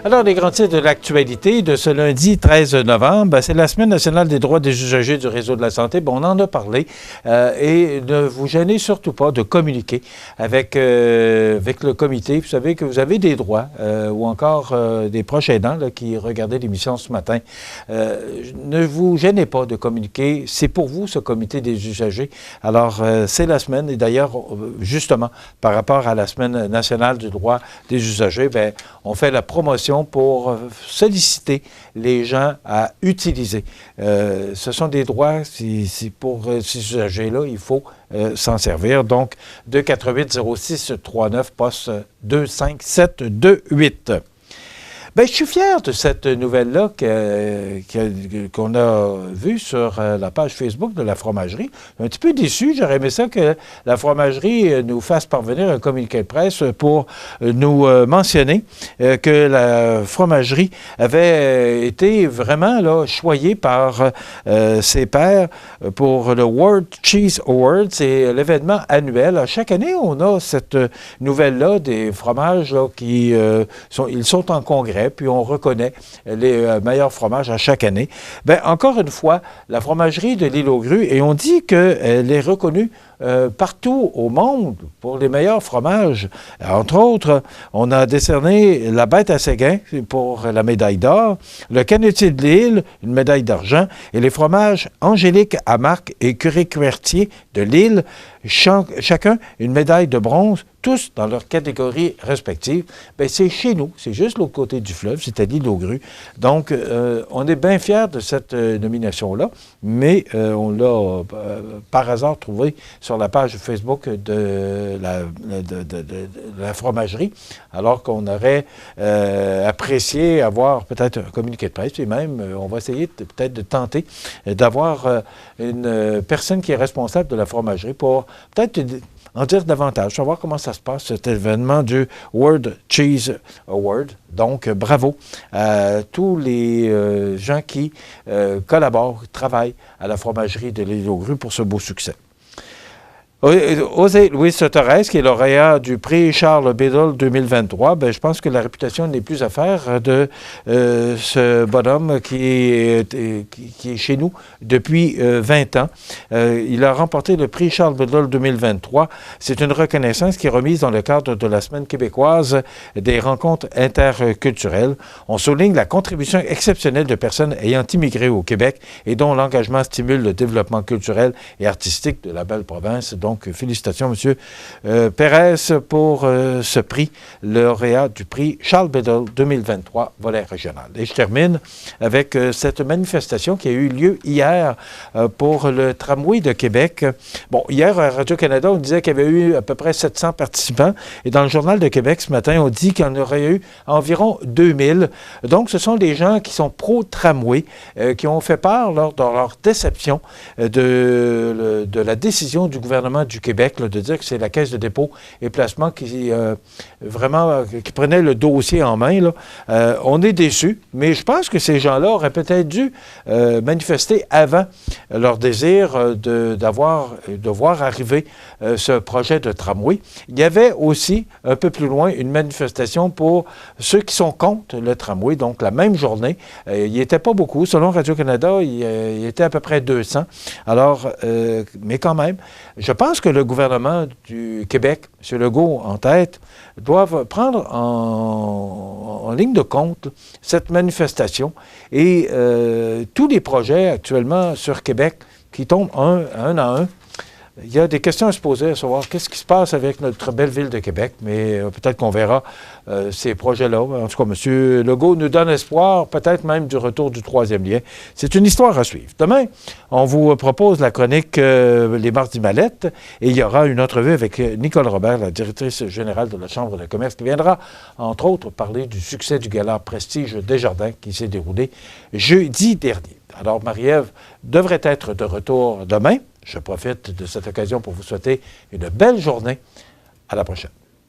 Alors, les grands titres de l'actualité de ce lundi 13 novembre, c'est la Semaine nationale des droits des usagers du réseau de la santé. Bon, on en a parlé et ne vous gênez surtout pas de communiquer avec le comité. Vous savez que vous avez des droits ou encore des proches aidants là, qui regardaient l'émission ce matin. Ne vous gênez pas de communiquer. C'est pour vous, ce comité des usagers. Alors, c'est la semaine et d'ailleurs, justement, par rapport à la Semaine nationale du droit des usagers, bien, on fait la promotion pour solliciter les gens à utiliser. Ce sont des droits, pour ces usagers-là, il faut s'en servir. Donc, 248-06-39, poste 25728. Bien, je suis fier de cette nouvelle-là qu'on a vue sur la page Facebook de la fromagerie. Un petit peu déçu, j'aurais aimé ça que la fromagerie nous fasse parvenir un communiqué de presse pour nous mentionner que la fromagerie avait été vraiment là, choyée par ses pairs pour le World Cheese Award. C'est l'événement annuel. Chaque année, on a cette nouvelle-là des fromages là, qui sont en congrès. Puis on reconnaît les meilleurs fromages à chaque année. Bien, encore une fois, la fromagerie de l'Île aux Grues, et on dit qu'elle est reconnue partout au monde pour les meilleurs fromages. Entre autres, on a décerné la bête à Séguin pour la médaille d'or, le canetier de l'Île, une médaille d'argent, et les fromages Angélique à Marc et Curie-Cuertier de l'Île, chacun une médaille de bronze, tous dans leur catégorie respective. Bien, c'est chez nous, c'est juste l'autre côté du fleuve, c'est à l'Île aux Grues. Donc, on est bien fiers de cette nomination-là, mais on l'a par hasard trouvé sur la page Facebook de la fromagerie, alors qu'on aurait apprécié avoir peut-être un communiqué de presse, et même, on va essayer peut-être de tenter d'avoir une personne qui est responsable de la fromagerie pour peut-être en dire davantage, savoir comment ça se passe, cet événement du World Cheese Award. Donc, bravo à tous les gens qui collaborent, travaillent à la fromagerie de l'Île aux Grues pour ce beau succès. José Luis Torres, qui est lauréat du prix Charles Biddle 2023, bien, je pense que la réputation n'est plus à faire de ce bonhomme qui est chez nous depuis 20 ans. Il a remporté le prix Charles Biddle 2023. C'est une reconnaissance qui est remise dans le cadre de la Semaine québécoise des rencontres interculturelles. On souligne la contribution exceptionnelle de personnes ayant immigré au Québec et dont l'engagement stimule le développement culturel et artistique de la belle province. Donc, félicitations, M. Pérez, pour ce prix, lauréat du prix Charles Biddle 2023, volet régional. Et je termine avec cette manifestation qui a eu lieu hier pour le tramway de Québec. Bon, hier, à Radio-Canada, on disait qu'il y avait eu à peu près 700 participants. Et dans le Journal de Québec, ce matin, on dit qu'il y en aurait eu environ 2000. Donc, ce sont des gens qui sont pro-tramway, qui ont fait part lors de leur déception de la décision du gouvernement du Québec là, de dire que c'est la Caisse de dépôt et placement qui prenait le dossier en main. Là. On est déçus, mais je pense que ces gens-là auraient peut-être dû manifester avant leur désir de voir arriver ce projet de tramway. Il y avait aussi, un peu plus loin, une manifestation pour ceux qui sont contre le tramway, donc la même journée. Il n'y était pas beaucoup. Selon Radio-Canada, il était à peu près 200. Alors, mais quand même, je pense que le gouvernement du Québec, M. Legault en tête, doivent prendre en ligne de compte cette manifestation et tous les projets actuellement sur Québec qui tombent un à un. Il y a des questions à se poser, à savoir qu'est-ce qui se passe avec notre belle ville de Québec, mais peut-être qu'on verra ces projets-là. En tout cas, M. Legault nous donne espoir, peut-être même du retour du troisième lien. C'est une histoire à suivre. Demain, on vous propose la chronique Les Mardis Mallettes et il y aura une entrevue avec Nicole Robert, la directrice générale de la Chambre de commerce, qui viendra, entre autres, parler du succès du gala Prestige Desjardins qui s'est déroulé jeudi dernier. Alors, Marie-Ève devrait être de retour demain. Je profite de cette occasion pour vous souhaiter une belle journée. À la prochaine.